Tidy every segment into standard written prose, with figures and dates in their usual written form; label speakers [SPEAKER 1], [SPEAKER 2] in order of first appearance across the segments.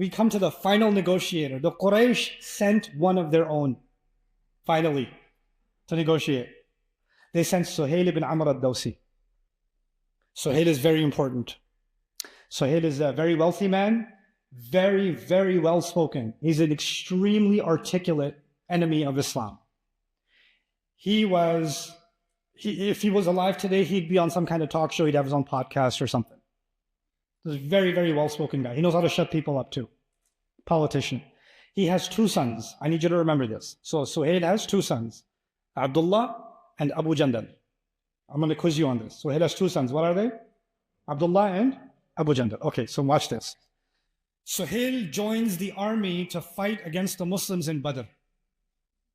[SPEAKER 1] we come to the final negotiator. The Quraysh sent one of their own, finally, to negotiate. They sent Suhail ibn Amr al-Dawsi. Suhail is very important. Suhail is a very wealthy man, very, very well-spoken. He's an extremely articulate enemy of Islam. If he was alive today, he'd be on some kind of talk show. He'd have his own podcast or something. He's a very, very well-spoken guy. He knows how to shut people up too. Politician. He has two sons. I need you to remember this. So Suhail has two sons, Abdullah and Abu Jandal. I'm going to quiz you on this. Suhail has two sons. What are they? Abdullah and Abu Jandal. Okay, so watch this. Suhail joins the army to fight against the Muslims in Badr,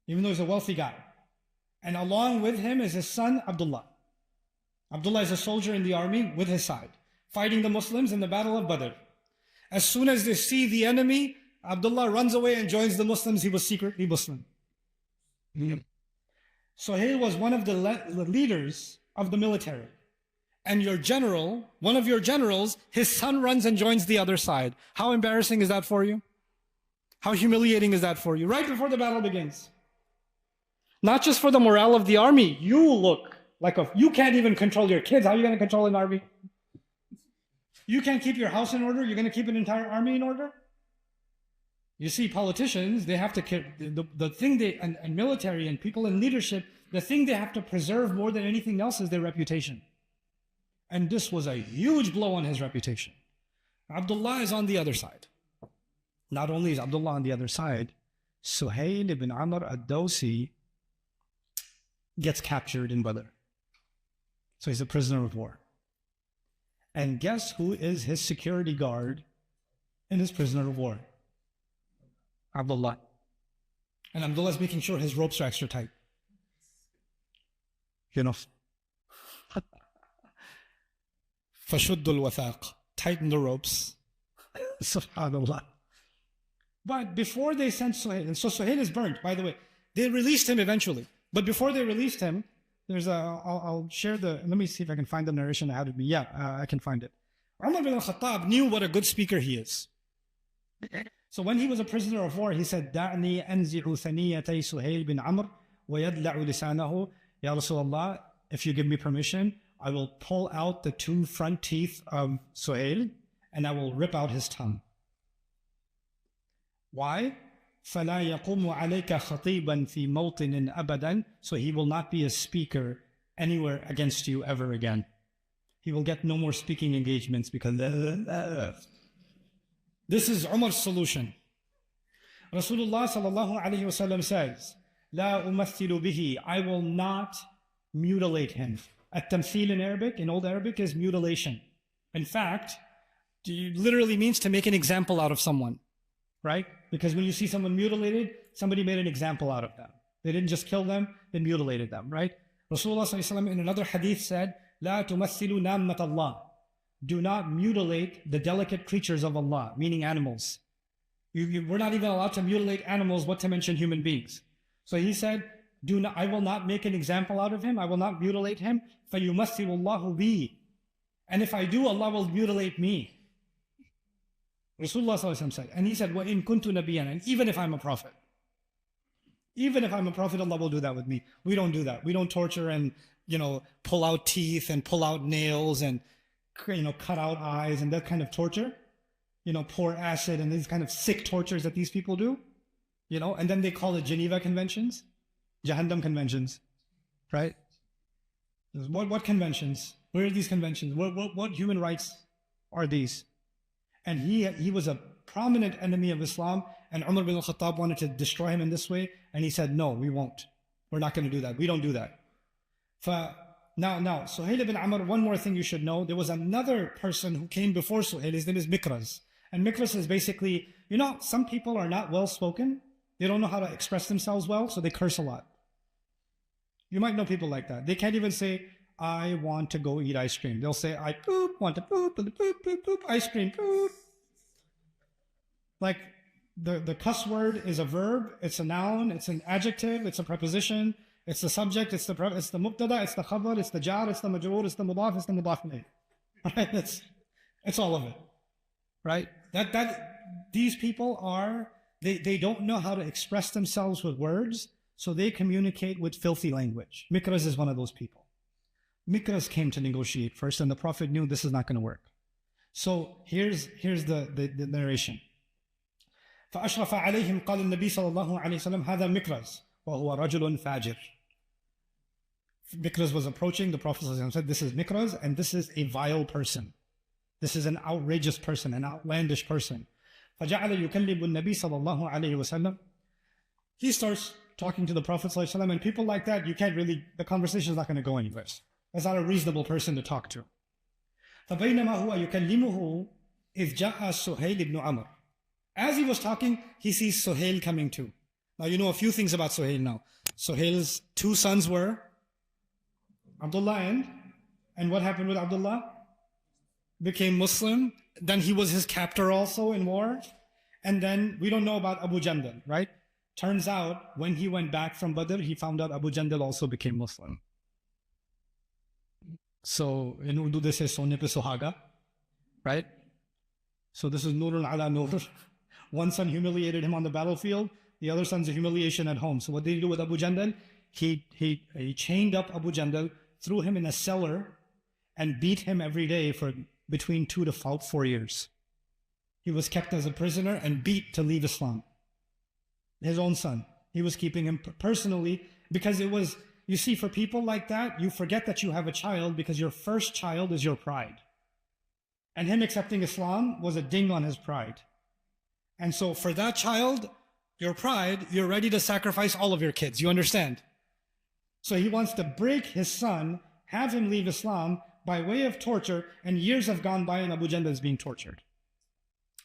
[SPEAKER 1] even though he's a wealthy guy. And along with him is his son, Abdullah. Abdullah is a soldier in the army with his side, fighting the Muslims in the Battle of Badr. As soon as they see the enemy, Abdullah runs away and joins the Muslims. He was secretly Muslim. Suhail was one of the leaders of the military. And your general, one of your generals, his son runs and joins the other side. How embarrassing is that for you? How humiliating is that for you? Right before the battle begins. Not just for the morale of the army. You look like you can't even control your kids. How are you going to control an army? You can't keep your house in order. You're going to keep an entire army in order? You see, politicians, they have to, the thing and military and people in leadership, the thing they have to preserve more than anything else is their reputation. And this was a huge blow on his reputation. Abdullah is on the other side. Not only is Abdullah on the other side, Suhail ibn Amr al-Dawsi gets captured in Badr. So he's a prisoner of war. And guess who is his security guard in his prisoner of war? Abdullah. And Abdullah is making sure his ropes are extra tight. You know. فَشُدُّ الْوَثَاقِ. Tighten the ropes. Subhanallah. But before they sent Suhail, and so Suhail is burnt, by the way. They released him eventually. But before they released him, I'll share let me see if I can find the narration I had with me. Yeah, I can find it. Umar bin al-Khattab knew what a good speaker he is. So when he was a prisoner of war, he said, دَعْنِي أَنْزِعُ ثَنِيَّتَيْ سُهَيْلٍ بِنْ عَمْرٍ وَيَدْلَعُ لِسَانَهُ. Ya Rasulullah, if you give me permission, I will pull out the two front teeth of Suhail and I will rip out his tongue. Why? فَلَا يَقُومُ عَلَيْكَ خَطِيبًا فِي مَوْطِنٍ أَبَدًا. So he will not be a speaker anywhere against you ever again. He will get no more speaking engagements because this is Umar's solution. Rasulullah sallallahu alayhi wa sallam says, لا أمثل به. I will not mutilate him. At-tamthil in Arabic, in Old Arabic, is mutilation. In fact, it literally means to make an example out of someone. Right? Because when you see someone mutilated, somebody made an example out of them. They didn't just kill them, they mutilated them, right? Rasulullah ﷺ in another hadith said, لا تمثلوا نامة الله. Do not mutilate the delicate creatures of Allah, meaning animals. We're not even allowed to mutilate animals, what to mention human beings. So he said, I will not make an example out of him, I will not mutilate him. فَيُمَثِّلُ اللَّهُ بِي. And if I do, Allah will mutilate me. Rasulullah ﷺ said, and he said, وَإِن كُنْتُ نَبِيًّا. And even if I'm a prophet, Allah will do that with me. We don't do that. We don't torture and, pull out teeth and pull out nails and, cut out eyes and that kind of torture. Pour acid and these kind of sick tortures that these people do. And then they call it Geneva Conventions, Jahannam Conventions, right? What conventions? Where are these conventions? What human rights are these? And he was a prominent enemy of Islam, and Umar bin al-Khattab wanted to destroy him in this way, and he said, no, we won't. We're not going to do that. We don't do that. Now, Suhail ibn Amr, one more thing you should know, there was another person who came before Suhail, his name is Mikraz. And Mikraz is basically, some people are not well-spoken, they don't know how to express themselves well, so they curse a lot. You might know people like that. They can't even say, I want to go eat ice cream. They'll say, I want to poop, poop, ice cream, poop. Like the cuss word is a verb, it's a noun, it's an adjective, it's a preposition, it's the subject, it's the mubtada, it's the khabar, it's the jar, it's the majroor, it's the mudaf, it's the mudaf ilayh. Right? It's all of it. Right? these people are, they don't know how to express themselves with words, so they communicate with filthy language. Mikraz is one of those people. Mikraz came to negotiate first, and the Prophet knew this is not going to work. So here's the narration. فأشرف عليهم قال النبي صلى الله عليه وسلم هذا مكرز وهو رجل فاجر. Mikraz was approaching. The Prophet said, this is Mikraz, and this is a vile person. This is an outrageous person, an outlandish person. فجعل يكلم النبي صلى الله عليه وسلم. He starts talking to the Prophet صلى الله عليه وسلم, and people like that, the conversation is not going to go anywhere. That's not a reasonable person to talk to. فبينما هو يكلمه إذ جاء سهيل بن عمرو. As he was talking, he sees Suhail coming too. Now you know a few things about Suhail now. Suhail's two sons were Abdullah and what happened with Abdullah? Became Muslim. Then he was his captor also in war. And then we don't know about Abu Jandal, right? Turns out when he went back from Badr, he found out Abu Jandal also became Muslim. So in Urdu they say Sone pe Suhaga, right? So this is Nurun ala Nur. One son humiliated him on the battlefield. The other son's a humiliation at home. So what did he do with Abu Jandal? He chained up Abu Jandal, threw him in a cellar, and beat him every day for between 2 to 4 years. He was kept as a prisoner and beat to leave Islam. His own son. He was keeping him personally because it was, you see, for people like that, you forget that you have a child because your first child is your pride. And him accepting Islam was a ding on his pride. And so for that child, your pride, you're ready to sacrifice all of your kids. You understand? So he wants to break his son, have him leave Islam by way of torture, and years have gone by and Abu Jandal is being tortured.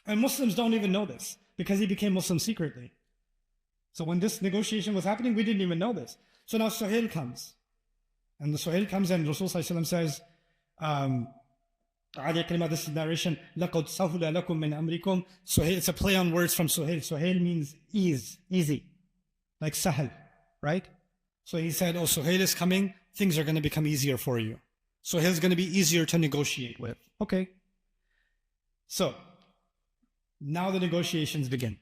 [SPEAKER 1] And Muslims don't even know this because he became Muslim secretly. So when this negotiation was happening, we didn't even know this. So now Suhail comes. And the Suhail comes and Rasul says, this narration, لَقَدْ سَهُلَ لَكُم مِّنْ أَمْرِكُمْ. Suhail, it's a play on words from Suhail. Suhail means ease, easy. Like sahal, right? So he said, oh, Suhail is coming, things are going to become easier for you. Suhail is going to be easier to negotiate with. Okay. So, now the negotiations begin.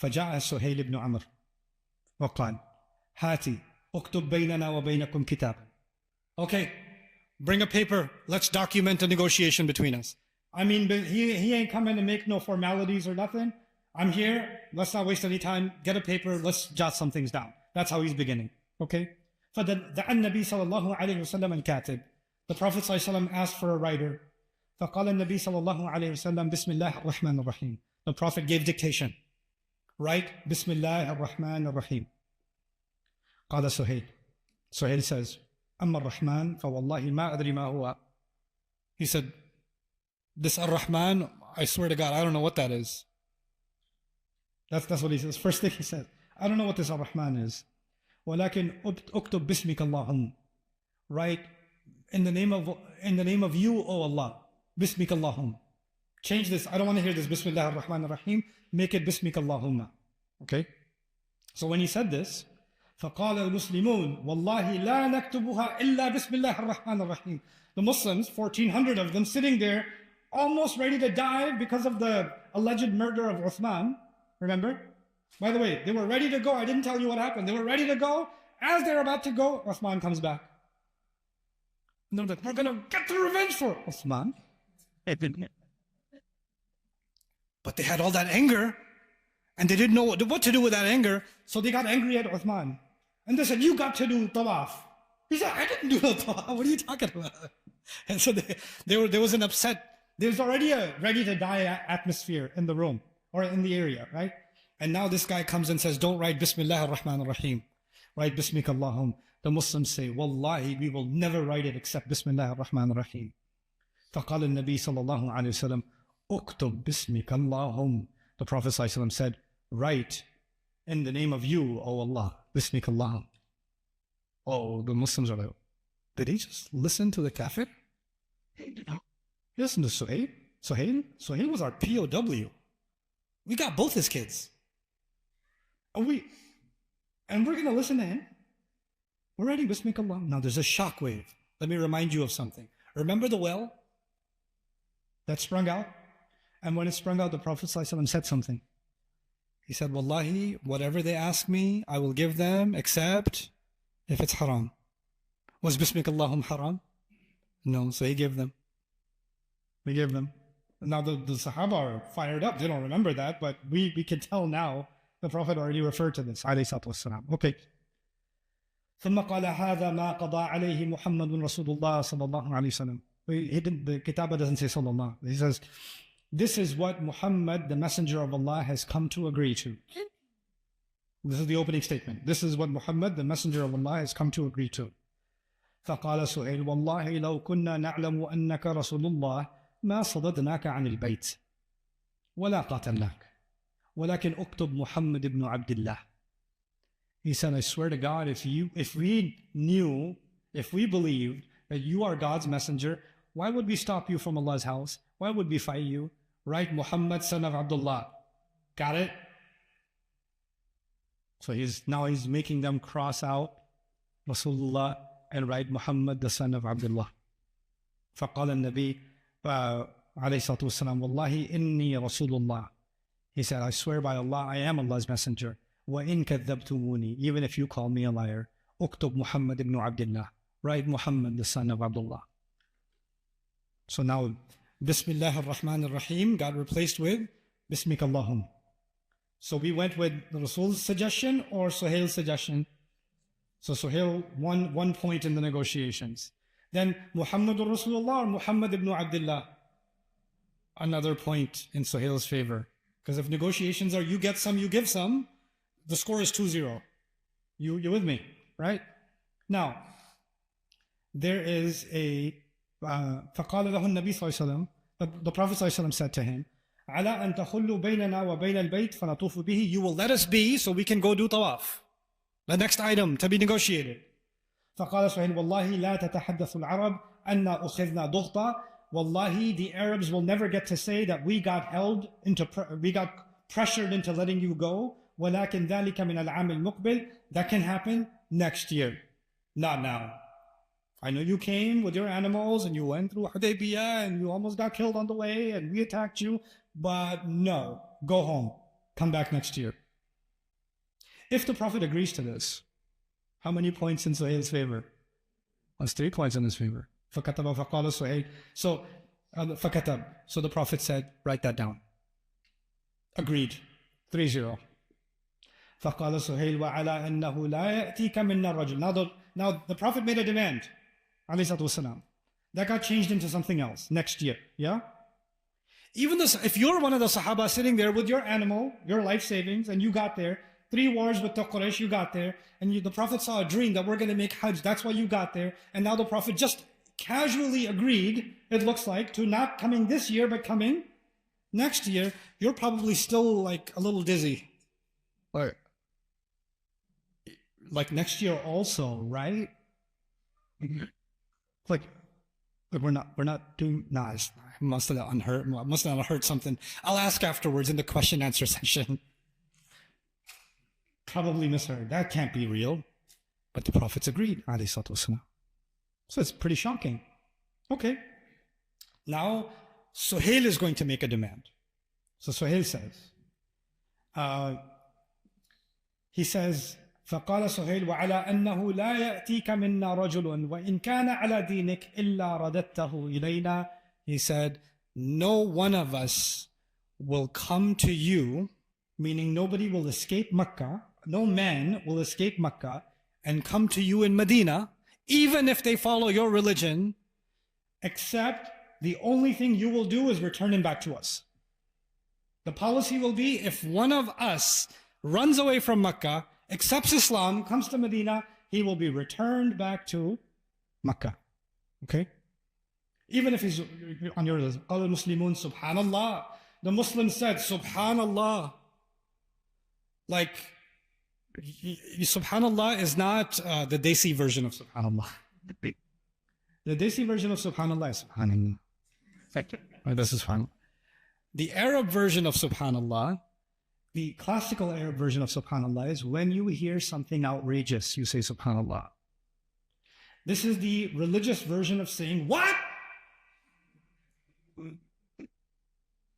[SPEAKER 1] فَجَاءَ سُهَيْلِ بْنُ عَمْرٍ وَقَالَ هَاتِ اُكْتُبْ بَيْنَنَا وَبَيْنَكُمْ كِتَابًا. Okay, bring a paper. Let's document a negotiation between us. I mean, he ain't coming to make no formalities or nothing. I'm here. Let's not waste any time. Get a paper. Let's jot some things down. That's how he's beginning. Okay? فَدَعَ النَّبِي صَلَى اللَّهُ عَلَيْهِ وسلم الْكَاتِبِ. The Prophet ﷺ asked for a writer. فَقَالَ النَّبِي صَلَى اللَّهُ عَلَيْهِ وسلم بِسْمِ اللَّهِ الرَّحْمَنِ الرَّحِيمِ. The Prophet gave dictation. Write بِسْمِ اللَّهِ الرَّحْمَنِ الرَّحِيمِ. قال سهيل. Suhail says, أما الرحمن فوالله ما أدري ما هو. He said, this Ar-Rahman, I swear to God, I don't know what that is. That's what he says. First thing he said, I don't know what this Ar-Rahman is. ولكن اكتب باسمك اللهم. Write in the name of you, O Allah. باسمك اللهم. Change this. I don't want to hear this. Bismillah ar-Rahman ar-Rahim. Make it Bismika Allahumma. Okay? So when he said this, فقال المسلمون والله لا نكتبها إلا بسم الله الرحمن الرحيم. The Muslims, 1,400 of them, sitting there, almost ready to die because of the alleged murder of Uthman. Remember? By the way, they were ready to go. I didn't tell you what happened. They were ready to go. As they're about to go, Uthman comes back. And they're like, we're going to get the revenge for Uthman. But they had all that anger, and they didn't know what to do with that anger, so they got angry at Uthman. And they said, you got to do tawaf. He said, I didn't do no tawaf. What are you talking about? And so there was an upset. There's already a ready-to-die atmosphere in the room, or in the area, right? And now this guy comes and says, don't write Bismillah ar-Rahman ar-Rahim. Write Bismika Allahum. The Muslims say, Wallahi, we will never write it except Bismillah ar-Rahman ar-Rahim. فقال النبي صلى الله عليه وسلم اكتب باسمك اللهم. The Prophet ﷺ said, write in the name of you, O Allah, Bismika Allahum. Oh, the Muslims are like, did he just listen to the kafir? He listened to Suhail. Suhail was our POW. We got both his kids. And we're going to listen to him. We're ready, Bismika Allahum. Now there's a shockwave. Let me remind you of something. Remember the well that sprung out? And when it sprung out, the Prophet ﷺ said something. He said, Wallahi, whatever they ask me, I will give them, except if it's haram. Was Bismika Allahum haram? No, so he gave them. We gave them. Now the Sahaba are fired up. They don't remember that, but we can tell now the Prophet already referred to this. Okay. ثم قال هذا ما قضى عليه محمد رسول الله صلى الله عليه وسلم. The Kitabah doesn't say sallallahu. He says, this is what Muhammad, the messenger of Allah, has come to agree to. This is the opening statement. This is what Muhammad, the messenger of Allah, has come to agree to. فقال سهيل والله لو كنا نعلم أنك رسول الله ما صددناك عن البيت ولا قاتلناك ولكن اكتب محمد بن عبد الله. He said, I swear to God, if we knew, if we believed that you are God's messenger, why would we stop you from Allah's house? Why would we fight you? Write Muhammad, son of Abdullah. Got it? So now he's making them cross out Rasulullah and write Muhammad, the son of Abdullah. فقال النبي عليه الصلاة والسلام والله إني رسول الله. He said, I swear by Allah, I am Allah's messenger. وَإِن كَذَّبْتُمُونِي, even if you call me a liar. اكتب محمد ibn Abdullah. Write Muhammad, the son of Abdullah. So now, Bismillah ar-Rahman ar-Rahim got replaced with Bismika Allahum. So we went with the Rasul's suggestion or Suhail's suggestion. So Suhail won 1 point in the negotiations. Then Muhammadur Rasulullah or Muhammad ibn Abdullah, another point in Suhail's favor. Because if negotiations are you get some, you give some, the score is 2-0. You with me, right? Now, there is a فقال له النبي صلى الله عليه وسلم, the Prophet صلى الله عليه وسلم said to him, على أن تخلوا بيننا وبين البيت فنطوف به. You will let us be so we can go do tawaf. The next item to be negotiated. فقال سهيل والله لا تتحدث العرب أن أخذنا ضغطا. Wallahi, the Arabs will never get to say that we got pressured into letting you go. ولكن ذلك من العام المقبل. That can happen next year, not now. I know you came with your animals and you went through Hudaybiyyah and you almost got killed on the way and we attacked you, but no, go home, come back next year. If the Prophet agrees to this, how many points in Suhail's favor? That's 3 points in his favor. فَكَتَبَ فَقَالَ سُهَيْلٌ. So, فَكَتَبَ. So the Prophet said, write that down. Agreed. 3-0. فَقَالَ سُهَيْلٌ وَعَلَىٰ أَنَّهُ لَا يَأْتِيكَ مِنَّا الرَّجُلُ. Now the Prophet made a demand. That got changed into something else next year. Yeah? Even if you're one of the Sahaba sitting there with your animal, your life savings, and you got there, 3 wars with the Quraysh, you got there, and the Prophet saw a dream that we're going to make Hajj, that's why you got there, and now the Prophet just casually agreed, it looks like, to not coming this year, but coming next year, you're probably still like a little dizzy. Like next year also, right? Like we're not doing. Nah, must have unheard something. I'll ask afterwards in the question answer session. Probably misheard. That can't be real. But the Prophets agreed. So it's pretty shocking. Okay. Now Suhail is going to make a demand. So Suhail says, he says, فقال سهيل وعلى أنه لا يأتيك منا رجل وإن كان على دينك إلا رددته إلينا. He said, no one of us will come to you, meaning nobody will escape Makkah, no man will escape Makkah and come to you in Medina, even if they follow your religion, except the only thing you will do is return him back to us. The policy will be, if one of us runs away from Makkah, accepts Islam, comes to Medina, he will be returned back to Makkah. Okay? Even if he's on your list. قال المسلمون Subhanallah. The Muslims said, Subhanallah. Like, Subhanallah is not the Desi version of Subhanallah. The Desi version of Subhanallah is Subhanallah. This is Subhanallah. The Arab version of Subhanallah, the classical Arab version of Subhanallah, is when you hear something outrageous, you say Subhanallah. This is the religious version of saying, what?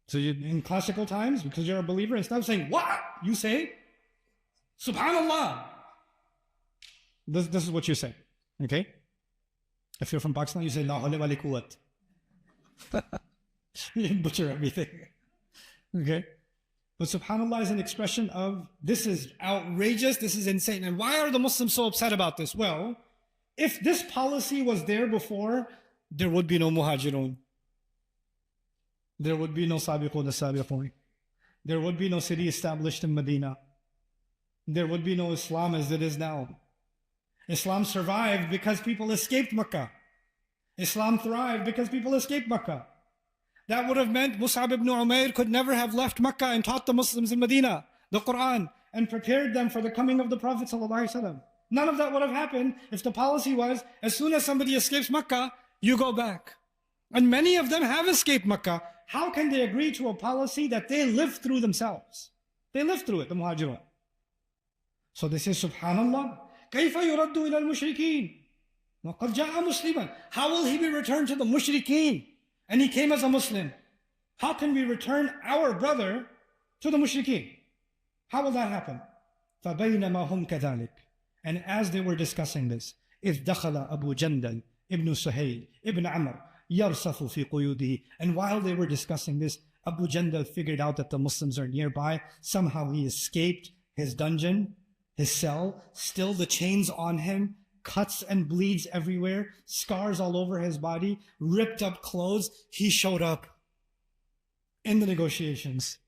[SPEAKER 1] So in classical times, because you're a believer, instead of saying, what? You say, Subhanallah. This is what you say, okay? If you're from Pakistan, you say, La hawla wa la quwwat. You butcher everything, okay? But Subhanallah is an expression of, this is outrageous, this is insane. And why are the Muslims so upset about this? Well, if this policy was there before, there would be no muhajirun. There would be no sabiqun as-sabiqun. There would be no city established in Medina. There would be no Islam as it is now. Islam survived because people escaped Makkah. Islam thrived because people escaped Makkah. That would have meant Mus'ab ibn Umair could never have left Makkah and taught the Muslims in Medina the Quran and prepared them for the coming of the Prophet ﷺ. None of that would have happened if the policy was, as soon as somebody escapes Makkah, you go back. And many of them have escaped Makkah. How can they agree to a policy that they lived through themselves? They lived through it, the Muhajirun. So they say, Subhanallah, كَيْفَ يُرَدُّ إِلَى الْمُشْرِكِينَ وَقَدْ جَاءَ مُسْلِمًا. How will he be returned to the mushrikeen? And he came as a Muslim. How can we return our brother to the mushrikeen? How will that happen? فَبَيْنَمَا هُمْ كَذَلِكَ. And as they were discussing this, إِذْ دَخَلَ أَبُو جَنْدَلْ ibn Suhayl ibn Amr يَرْسَفُ فِي قُيُودِهِ. And while they were discussing this, Abu Jandal figured out that the Muslims are nearby. Somehow he escaped his dungeon, his cell, still the chains on him, cuts and bleeds everywhere, scars all over his body, ripped up clothes. He showed up in the negotiations.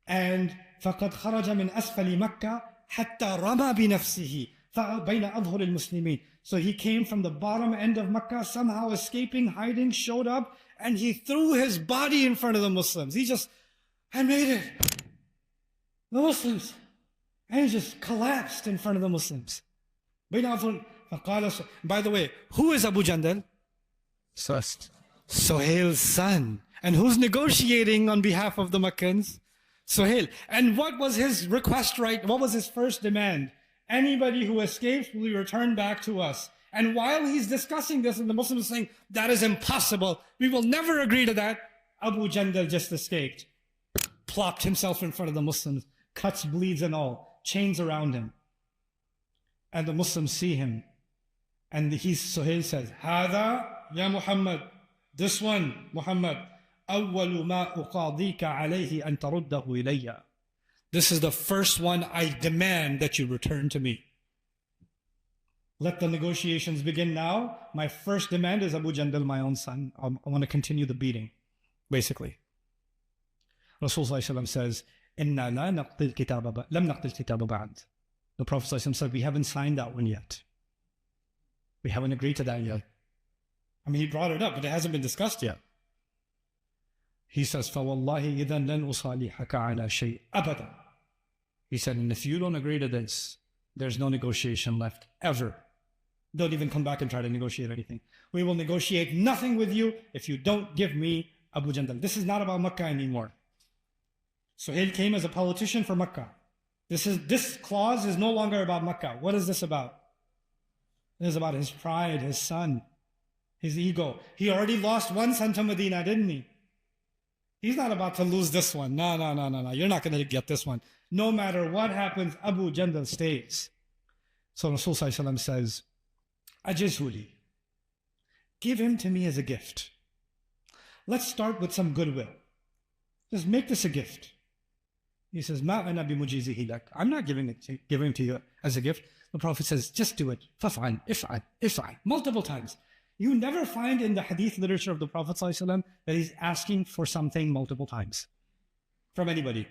[SPEAKER 1] And فَقَدْ خَرَجَ مِنْ أَسْفَلِ مَكَّةِ حَتَّى رَمَى بِنَفْسِهِ بَيْنَ أَظْهُرِ الْمُسْلِمِينَ. So he came from the bottom end of Makkah, somehow escaping, hiding, showed up, and he threw his body in front of the Muslims. I made it. The Muslims. And he just collapsed in front of the Muslims. By the way, who is Abu Jandal? Suhail's son. And who's negotiating on behalf of the Makkans? Suhail. And what was his request, right? What was his first demand? Anybody who escapes will be returned back to us. And while he's discussing this, and the Muslims are saying, that is impossible, we will never agree to that, Abu Jandal just escaped. Plopped himself in front of the Muslims, cuts, bleeds and all, chains around him. And the Muslims see him. And Suhail says, Hada ya Muhammad, this one, Muhammad, أول ما أقاضيك عليه أن ترده إليّ. This is the first one I demand that you return to me. Let the negotiations begin now. My first demand is Abu Jandal, my own son. I want to continue the beating, basically. Rasulullah says, إِنَّا لَا نَقْتِلْ كِتَابَ لَمْ نَقْتِلْ كِتَابَ بَعْدْ. The Prophet said, we haven't signed that one yet. We haven't agreed to that yet. I mean, he brought it up, but it hasn't been discussed yet. He says, فَوَاللَّهِ إِذَنْ لَنْ أُصَالِحَكَ عَلَى شَيْءٍ أَبَدًا. He said, and if you don't agree to this, there's no negotiation left, ever. Don't even come back and try to negotiate anything. We will negotiate nothing with you if you don't give me Abu Jandal. This is not about Makkah anymore. Suhail came as a politician for Makkah. This clause is no longer about Makkah. What is this about? It is about his pride, his son, his ego. He already lost one son to Medina, didn't he? He's not about to lose this one. No. You're not going to get this one. No matter what happens, Abu Jandal stays. So Rasulullah says, Ajizhuli, give him to me as a gift. Let's start with some goodwill. Just make this a gift. He says, Ma ana bimujizihi lak. I'm not giving it to you as a gift. The Prophet says, just do it. Faf'al, if'al, multiple times. You never find in the hadith literature of the Prophet ﷺ that he's asking for something multiple times from anybody.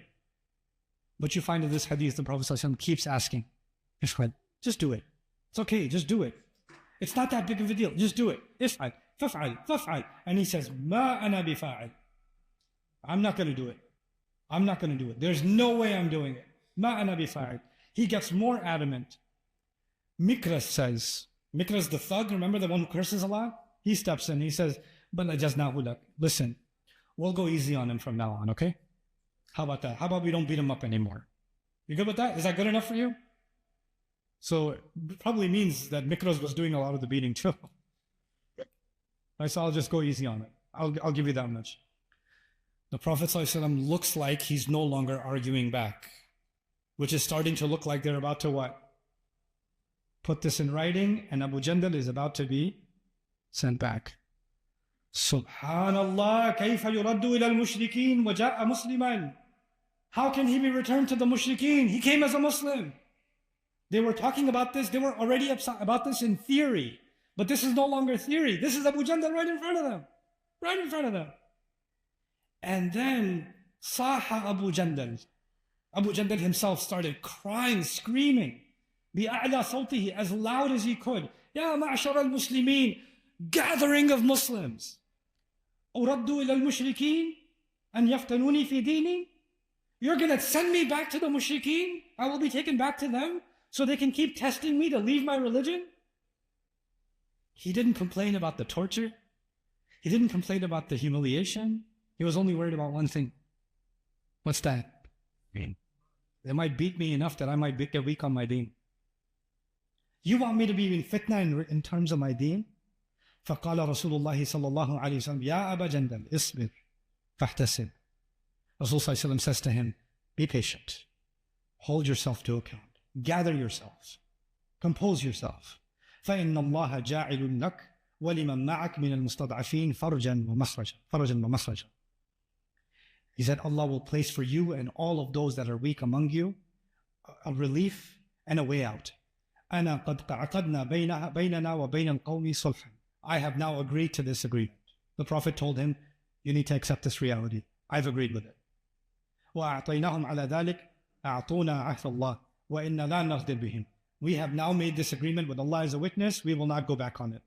[SPEAKER 1] But you find in this hadith the Prophet ﷺ keeps asking, if'al, just do it. It's okay, just do it. It's not that big of a deal, just do it. If'al, faf'al. And he says, Ma ana bifa'al. I'm not going to do it. I'm not going to do it. There's no way I'm doing it. Ma ana bifa'al. He gets more adamant. Mikras says, Mikras the thug, remember the one who curses a lot? He steps in, he says, listen, we'll go easy on him from now on, okay? How about that? How about we don't beat him up anymore? You good with that? Is that good enough for you? So it probably means that Mikras was doing a lot of the beating too. So I'll just go easy on it. I'll give you that much. The Prophet ﷺ looks like he's no longer arguing back, which is starting to look like they're about to what? Put this in writing, and Abu Jandal is about to be sent back. Subhanallah, كيف يرد إلى المشركين وجاء مسلما. How can he be returned to the mushrikeen? He came as a Muslim. They were talking about this, they were already upset about this in theory. But this is no longer theory. This is Abu Jandal right in front of them. Right in front of them. And then Saha Abu Jandal. Abu Jandal himself started crying, screaming. بِأَعْلَى صَوْتِهِ, as loud as he could. يَا مَعْشَرَ الْمُسْلِمِينَ, gathering of Muslims. أُرَدُّ إِلَى الْمُشْرِكِينَ أَنْ يَفْتَنُونِي فِي دِينِي. You're going to send me back to the mushrikeen? I will be taken back to them so they can keep testing me to leave my religion? He didn't complain about the torture. He didn't complain about the humiliation. He was only worried about one thing. What's that? They might beat me enough that I might get weak on my deen. You want me to be in fitna in terms of my deen? فقال رسول الله صلى الله عليه وسلم يا أبا جندل اصبر فاحتسب. Rasul sallallahu alaihi wasallam says to him, be patient. Hold yourself to account. Gather yourself. Compose yourself. فإن الله جاعل لك ولمن معك من المستضعفين فرجا ومخرجا. He said, Allah will place for you and all of those that are weak among you a relief and a way out. أنا قد عقدنا بيننا وبين القوم صلحا. I have now agreed to this agreement. The Prophet told him, you need to accept this reality. I've agreed with it. وأعطيناهم على ذلك أعطونا عهد الله وإنا لا نغدر بهم. We have now made this agreement with Allah as a witness. We will not go back on it.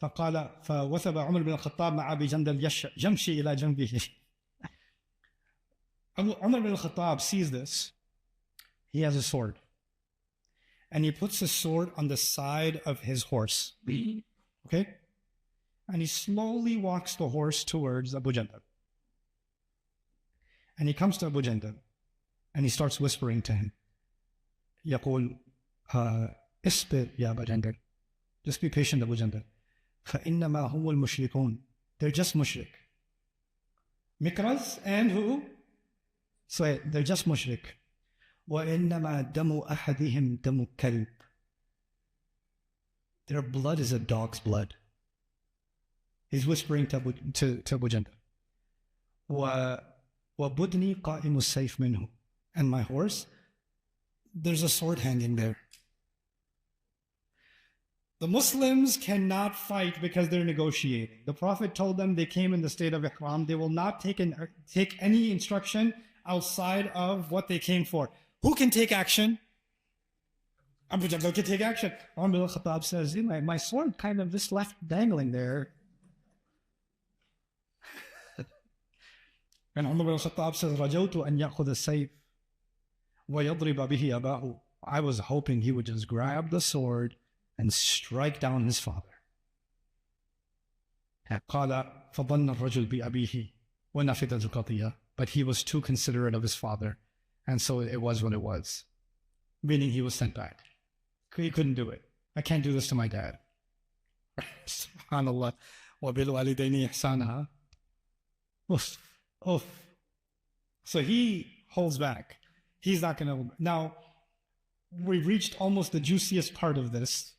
[SPEAKER 1] فقال فوثب عمر بن الخطاب مع أبي جندل يمشي إلى جنبه. Umar bin al-Khattab sees this. He has a sword. And he puts the sword on the side of his horse. Okay? And he slowly walks the horse towards Abu Jandal. And he comes to Abu Jandal. And he starts whispering to him. يقول اصبر يا أبا جندل. Just be patient, Abu Jandal. فإنما هم المشركون. They're just mushrik. Mikraz and who? So they're just mushrik. وإنما دم أحدهم دم كلب. Their blood is a dog's blood. He's whispering to Abu Jandal. وبدني قائم السيف منه. And my horse, there's a sword hanging there. The Muslims cannot fight because they're negotiating. The Prophet told them they came in the state of ihram. They will not take any instruction outside of what they came for. Who can take action? Abu Jandal can take action. Umar bin al-Khattab says, my sword kind of just left dangling there. And Umar bin al-Khattab says, رَجَوْتُ أَنْ يَأْخُذَ السَّيْفِ وَيَضْرِبَ بِهِ أَبَاهُ. I was hoping he would just grab the sword and strike down his father. قال فظن الرجل بأبيه ونفذت القضية. But he was too considerate of his father, and so it was what it was. Meaning he was sent back. He couldn't do it. I can't do this to my dad. Subhanallah. وَبِالْوَالِدَيْنِ إِحْسَانًا. Oof. Oof. So he holds back. He's not going to... Now, we've reached almost the juiciest part of this.